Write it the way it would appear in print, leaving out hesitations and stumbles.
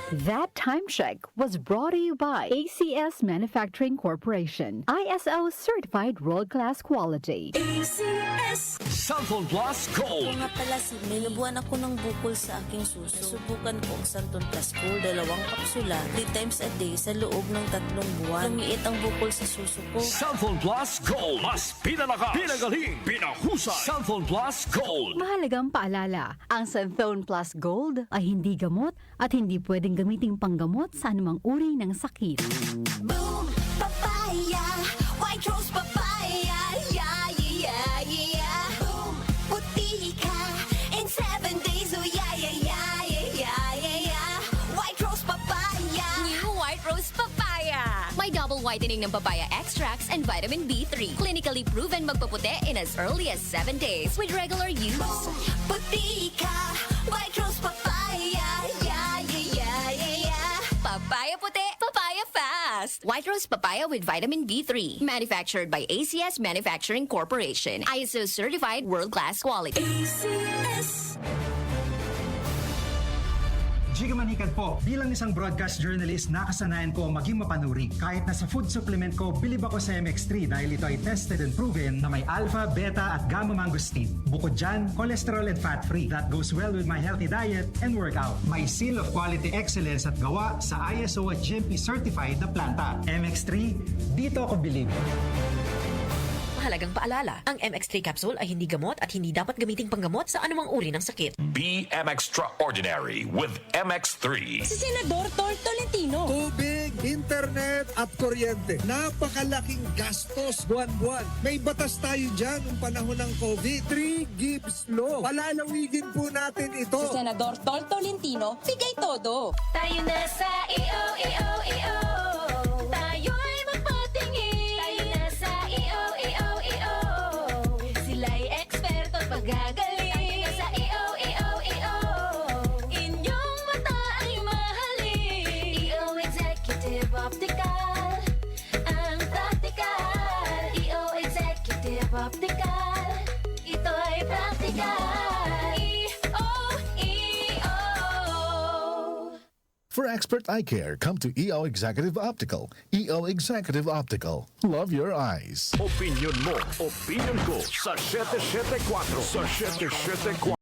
That time check was brought to you by ACS Manufacturing Corporation, ISO certified world-class quality. ACS. Santon Plus Gold. Nga pala, may nabuhan ako ng bukol sa aking suso. Subukan ko ang Santon Plus Gold, 2 kapsula, 3 times a day sa loob ng 3 buwan. Lumiit ang bukol sa suso ko. Santon Plus Gold. Mas pinalakas, pinagaling, pinahusay. Santon Plus Gold. Mahalagang paalala, ang Santhone Plus Gold ay hindi gamot at hindi pwedeng gamiting panggamot sa anumang uri ng sakit. Boom, papaya, white rose papaya, yeah, yeah, yeah. Boom, puti ka in 7 days, oh yeah, yeah, yeah, yeah, yeah, yeah. White rose papaya. New White Rose Papaya. May double whitening ng papaya extracts and vitamin B3. Clinically proven magpaputi in as early as 7 days with regular use. Boom, puti ka, white rose papaya, yeah, yeah, yeah, yeah, yeah. Papaya puti, papaya fast. White Rose Papaya with vitamin B3. Manufactured by ACS Manufacturing Corporation. ISO certified world-class quality. ACS. Jiga Manikad po, bilang isang broadcast journalist, nakasanayan ko maging mapanuri. Kahit na sa food supplement ko, bilib ako sa MX3 dahil ito ay tested and proven na may alpha, beta at gamma mangosteen. Bukod dyan, cholesterol and fat-free. That goes well with my healthy diet and workout. May seal of quality excellence at gawa sa ISO at GMP certified na planta. MX3, dito ako bilib. Mahalagang paalala, ang MX3 capsule ay hindi gamot at hindi dapat gamiting panggamot sa anumang uri ng sakit. Be extraordinary with MX3. Si Senador Tol Tolentino. Tubig, internet at kuryente. Napakalaking gastos buwan-buwan. May batas tayo dyan noong panahon ng COVID. 3 Gibbs Law. Palalawigin po natin ito. Si Senador Tol Tolentino, bigay todo. Tayo na sa EO. Tayo'y magpatingin. Tayo na sa EO. Sila'y eksperto at magagaling. Tayo na sa EO. Inyong mata ay mahalin. EO Executive Optical. Ang practical. EO Executive Optical. Ito'y practical. EO. For expert eye care, come to EO Executive Optical. EO Executive Optical. Love your eyes. Opinion mo, opinion ko sa 774. Sa 774.